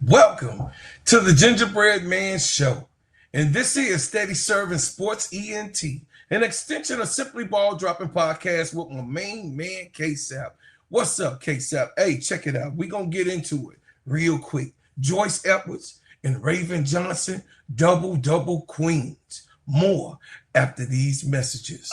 Welcome to the Gingerbread Man Show. And this here is Steady Serving Sports ENT, an extension of Simply Ball Dropping Podcast with my main man, K-Sap. What's up, K-Sap? Hey, check it out. We're going to get into it real quick. Joyce Edwards and Raven Johnson, double queens. More after these messages.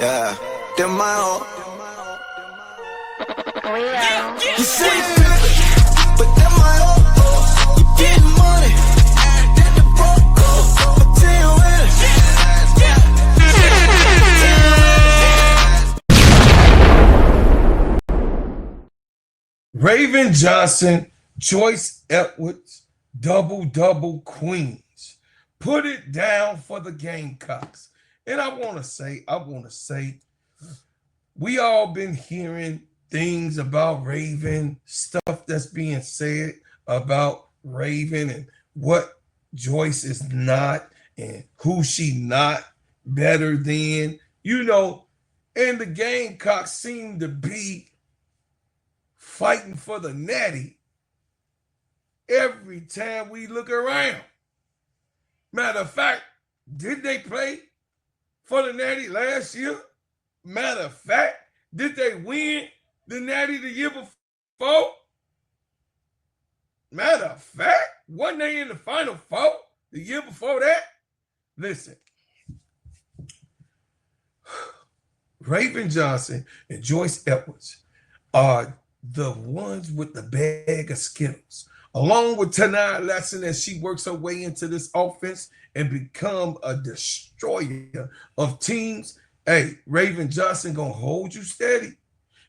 Yeah, them my own. You say pimpin', but them my own. You getting money, then the broke go. But tell you Raven Johnson, Joyce Edwards, double queens. Put it down for the Gamecocks. And I want to say, we all been hearing things about Raven, stuff that's being said about Raven and what Joyce is not and who she not better than, and the Gamecocks seem to be fighting for the natty every time we look around. Matter of fact, did they play for the natty last year? Matter of fact, did they win the natty the year before? Matter of fact, wasn't they in the Final Four the year before that? Listen, Raven Johnson and Joyce Edwards are the ones with the bag of Skittles, along with Tanai Latson as she works her way into this offense and become a destroyer of teams. Hey, Raven Johnson gonna hold you steady,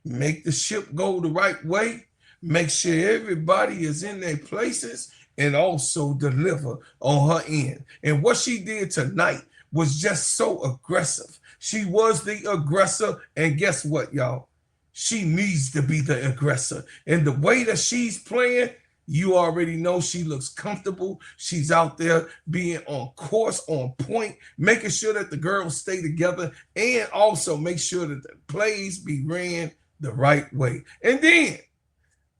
make the ship go the right way, make sure everybody is in their places, and also deliver on her end. And what she did tonight was just so aggressive. She was the aggressor, and guess what, y'all? She needs to be the aggressor. And the way that she's playing, you already know she looks comfortable. She's out there being on course, on point, making sure that the girls stay together and also make sure that the plays be ran the right way. And then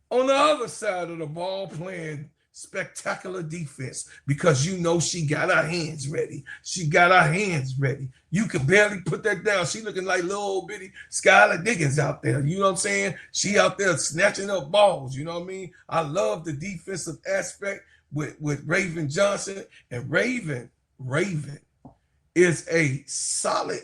on the other side of the ball, playing spectacular defense because she got her hands ready. She got her hands ready. You could barely put that down. She looking like little old bitty Skylar Diggins out there. You know what I'm saying? She out there snatching up balls. You know what I mean? I love the defensive aspect with Raven Johnson. And Raven is a solid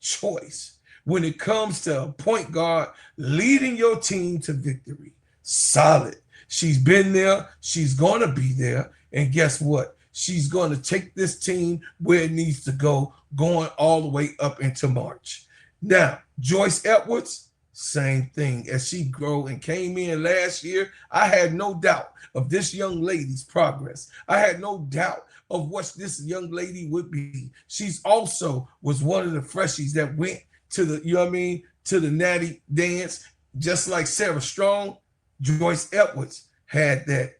choice when it comes to a point guard leading your team to victory. Solid. She's been there. She's going to be there. And guess what? She's going to take this team where it needs to go, going all the way up into March. Now, Joyce Edwards, same thing. As she grew and came in last year, I had no doubt of this young lady's progress. I had no doubt of what this young lady would be. She's also was one of the freshies that went to the, to the natty dance, just like Sarah Strong. Joyce Edwards had that,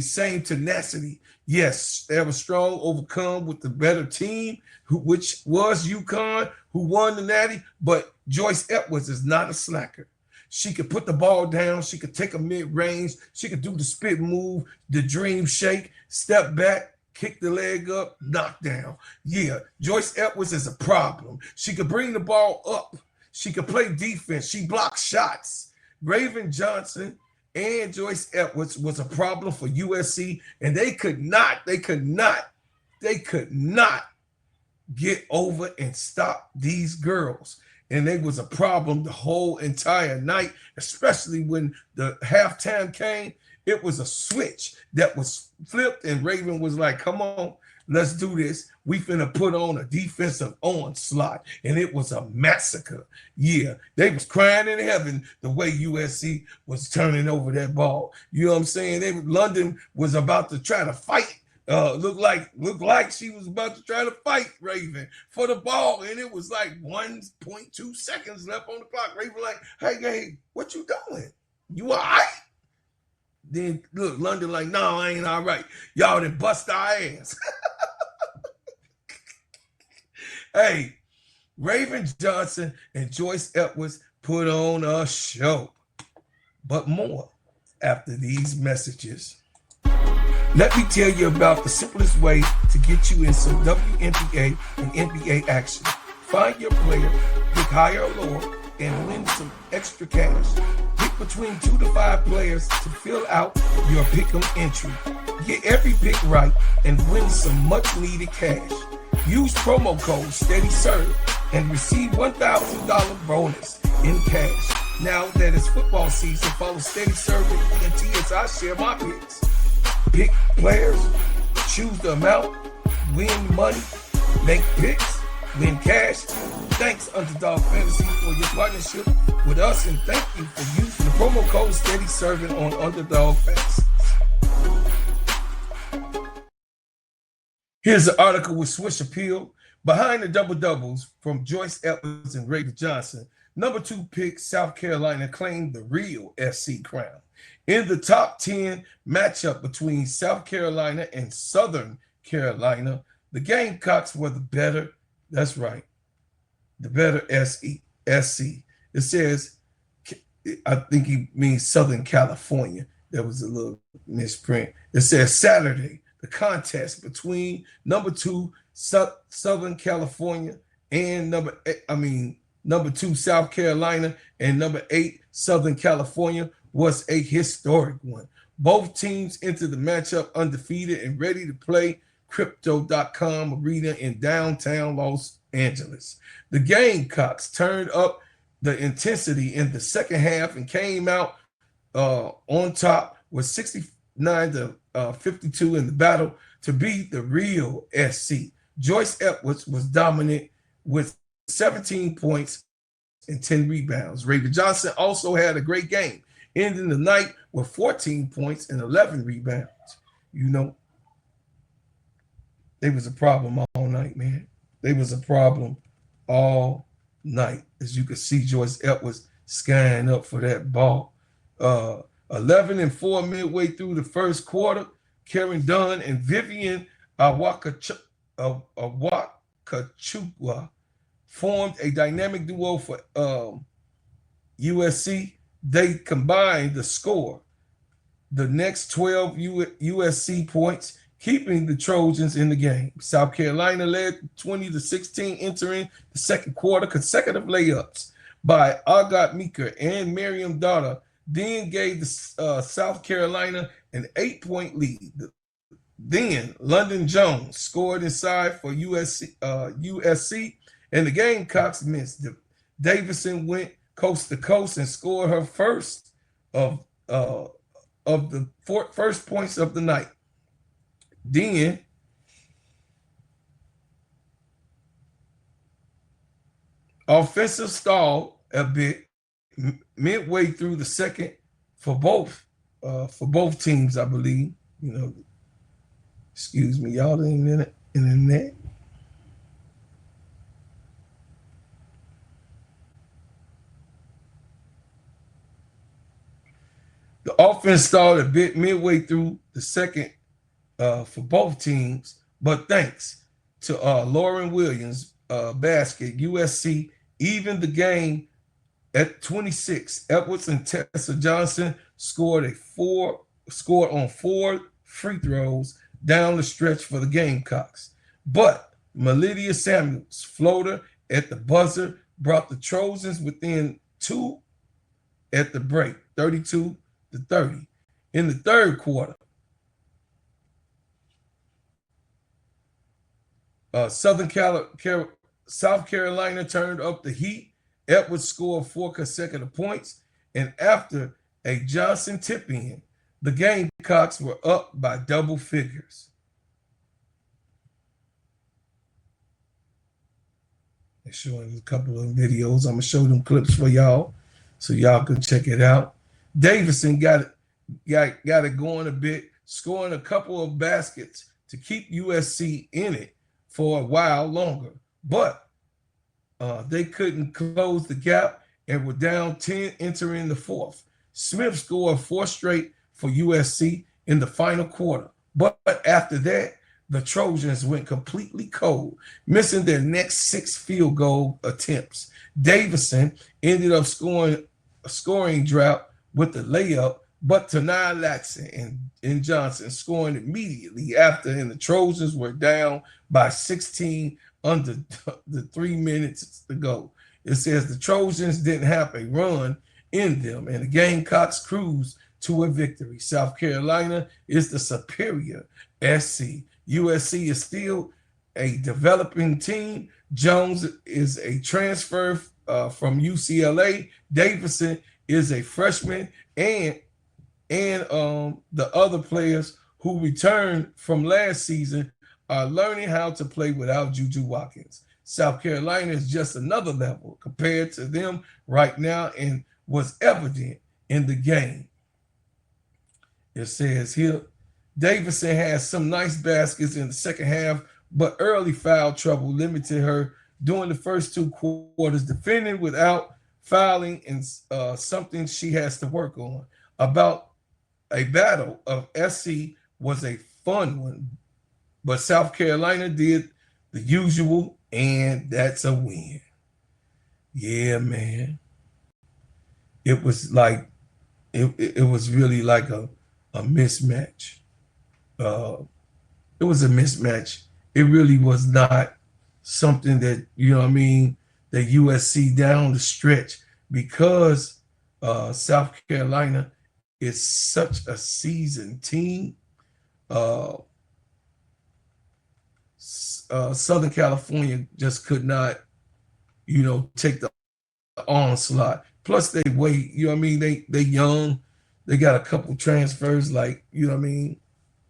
same tenacity. Yes, Sarah Strong overcome with the better team, which was UConn, who won the natty, but Joyce Edwards is not a slacker. She could put the ball down. She could take a mid-range. She could do the spit move, the dream shake, step back, kick the leg up, knock down. Yeah, Joyce Edwards is a problem. She could bring the ball up. She could play defense. She blocks shots. Raven Johnson and Joyce Edwards was a problem for USC, and they could not get over and stop these girls. And they was a problem the whole entire night, especially when the halftime came. It was a switch that was flipped, and Raven was like, come on, let's do this. We finna put on a defensive onslaught. And it was a massacre. Yeah, they was crying in heaven the way USC was turning over that ball. You know what I'm saying? London was about to try to fight. Looked like she was about to try to fight Raven for the ball. And it was like 1.2 seconds left on the clock. Raven like, hey, what you doing? You all right? Then look, London like, no, I ain't all right. Y'all done bust our ass. Hey, Raven Johnson and Joyce Edwards put on a show. But more after these messages. Let me tell you about the simplest way to get you in some WNBA and NBA action. Find your player, pick higher or lower, and win some extra cash. Pick between 2 to 5 players to fill out your pick'em entry. Get every pick right and win some much needed cash. Use promo code SteadyServe and receive $1,000 bonus in cash. Now that it's football season, follow SteadyServe and T as I share my picks. Pick players, choose the amount, win money, make picks, win cash. Thanks, Underdog Fantasy, for your partnership with us, and thank you for using the promo code SteadyServ'n on Underdog Fantasy. Here's an article with Swish Appeal. Behind the double-doubles from Joyce Edwards and Raven Johnson, number 2 pick South Carolina claimed the real SC crown. In the top 10 matchup between South Carolina and Southern Carolina, the Gamecocks were the better, that's right, the better SC. It says, I think he means Southern California. There was a little misprint. It says Saturday, the contest between number 2 Southern California and number 2 South Carolina and number 8 Southern California was a historic one. Both teams entered the matchup undefeated and ready to play Crypto.com arena in downtown Los Angeles. The Gamecocks turned up the intensity in the second half and came out on top with 69 to 52 in the battle to beat the real SC. Joyce Edwards was dominant with 17 points and 10 rebounds. Raven Johnson also had a great game, ending the night with 14 points and 11 rebounds. You know, they was a problem all night, man. They was a problem all night. As you can see, Joyce Edwards skying up for that ball. 11-4 midway through the first quarter. Karen Dunn and Vivian Awakachukwa formed a dynamic duo for USC. They combined the score the next 12 USC points, keeping the Trojans in the game. South Carolina led 20-16 entering the second quarter. Consecutive layups by Agat Meeker and Miriam Daughter then gave the South Carolina an 8-point lead. Then London Jones scored inside for USC, and the Gamecocks missed. Davison went coast to coast and scored her first of the first points of the night. Then offensive stall a bit midway through the second for both teams, I believe. You know, excuse me, y'all, the internet. The offense stalled a bit midway through the second for both teams, but thanks to Lauren Williams' basket, USC evened the game at 26. Edwards and Tessa Johnson scored on 4 free throws down the stretch for the Gamecocks. But Melidia Samuels' floater at the buzzer brought the Trojans within 2 at the break, 32-30. In the third quarter, South Carolina turned up the heat. Edwards scored 4 consecutive points, and after a Johnson tip-in, the Gamecocks were up by double figures. They're showing a couple of videos. I'm going to show them clips for y'all so y'all can check it out. Davison got it going a bit, scoring a couple of baskets to keep USC in it for a while longer. But they couldn't close the gap and were down 10 entering the fourth. Smith scored 4 straight for USC in the final quarter. But after that, the Trojans went completely cold, missing their next 6 field goal attempts. Davison ended up scoring a scoring drought with the layup But Tanai Latson and Johnson scoring immediately after, and the Trojans were down by 16 under the 3 minutes to go. It says the Trojans didn't have a run in them, and the Gamecocks cruised to a victory. South Carolina is the superior SC. USC is still a developing team. Jones is a transfer from UCLA. Davidson is a freshman, and the other players who returned from last season are learning how to play without Juju Watkins. South Carolina is just another level compared to them right now, and was evident in the game. It says here, Davidson has some nice baskets in the second half, but early foul trouble limited her during the first 2 quarters. Defending without fouling and something she has to work on. About a battle of SC was a fun one, but South Carolina did the usual, and that's a win. Yeah, man. It was like it was really like a mismatch. It was a mismatch. It really was not something that, you know what I mean, that USC down the stretch, because South Carolina is such a seasoned team. Southern California just could not, take the onslaught. Plus they wait, you know what I mean? They young. They got a couple transfers, like, you know what I mean,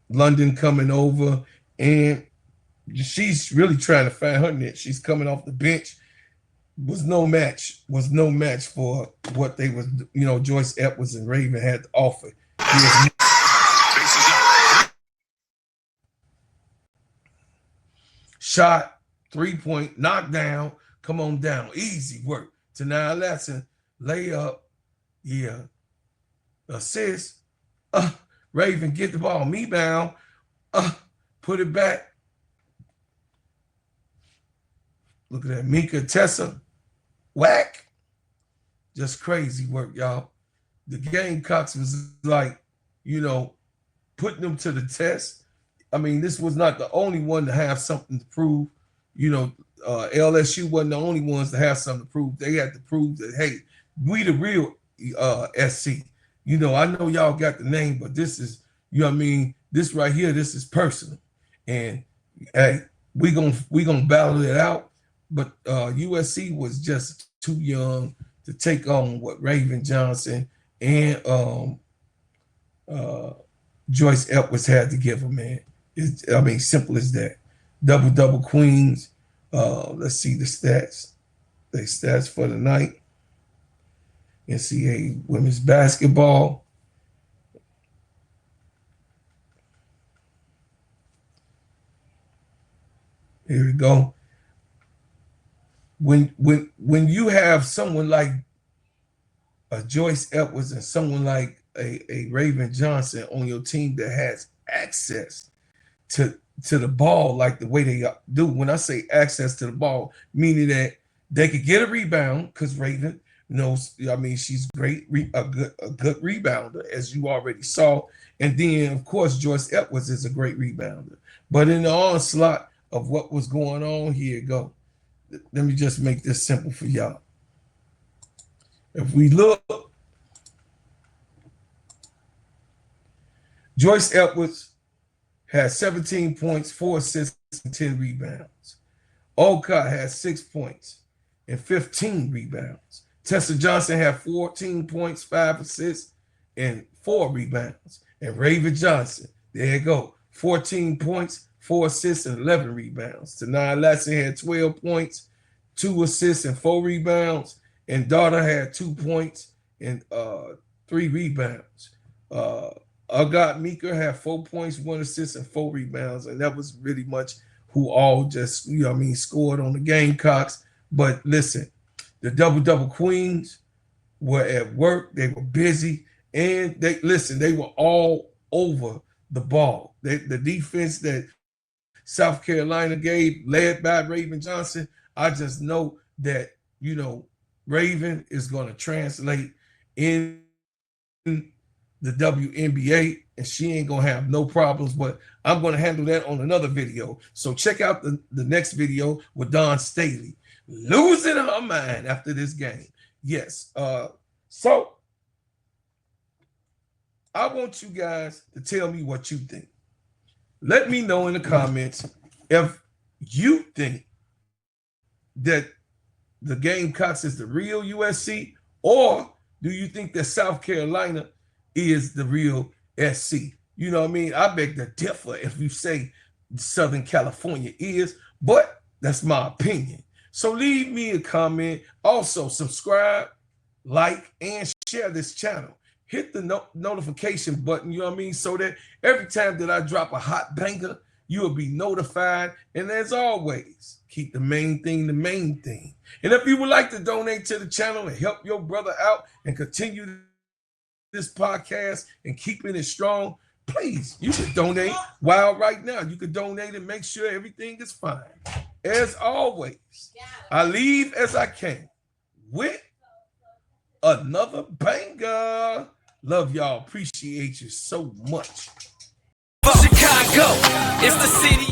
London coming over, and she's really trying to find her niche. She's coming off the bench. Was no match for what they was, Joyce Edwards and Raven had to offer. Shot, 3-point, knockdown, come on down, easy work. Tanai Latson, layup, yeah. Assist, Raven, get the ball, me bound, put it back. Look at that, Mika Tessa, whack. Just crazy work, y'all. The Gamecocks was like, putting them to the test. I mean, this was not the only one to have something to prove. LSU wasn't the only ones to have something to prove. They had to prove that, hey, we the real SC. I know y'all got the name, but this is, this right here, this is personal. And hey, we gonna battle it out. But USC was just too young to take on what Raven Johnson and Joyce Edwards had to give them, man. Simple as that. Double queens. Let's see the stats. The stats for the night. NCAA women's basketball. Here we go. When you have someone like a Joyce Edwards and someone like a Raven Johnson on your team that has access to the ball like the way they do. When I say access to the ball, meaning that they could get a rebound, because Raven knows, she's great, a good rebounder, as you already saw. And then, of course, Joyce Edwards is a great rebounder. But in the onslaught of what was going on, here you go. Let me just make this simple for y'all. If we look, Joyce Edwards has 17 points, 4 assists, and 10 rebounds. Olcott has 6 points and 15 rebounds. Tessa Johnson had 14 points, 5 assists, and 4 rebounds. And Raven Johnson, there you go, 14 points, 4 assists, and 11 rebounds. Tanai Latson had 12 points, 2 assists, and 4 rebounds. And Daughter had 2 points and 3 rebounds. Agat Meeker had 4 points, 1 assist, and 4 rebounds. And that was really much who all just, scored on the Gamecocks. But listen, the double queens were at work. They were busy. And they were all over the ball. The defense that South Carolina gave, led by Raven Johnson, I just know that, Raven is going to translate in the WNBA, and she ain't gonna have no problems, but I'm gonna handle that on another video. So check out the next video with Dawn Staley losing her mind after this game. Yes. So I want you guys to tell me what you think. Let me know in the comments if you think that the Gamecocks is the real USC, or do you think that South Carolina is the real SC? You know what I mean? I beg to differ if you say Southern California is, but that's my opinion. So leave me a comment. Also, subscribe, like, and share this channel. Hit the notification button, you know what I mean? So that every time that I drop a hot banger, you will be notified. And as always, keep the main thing the main thing. And if you would like to donate to the channel and help your brother out and continue this podcast and keeping it strong, please, you can donate while right now. You can donate and make sure everything is fine. As always, I leave as I came with another banger. Love y'all. Appreciate you so much. Chicago, it's the city.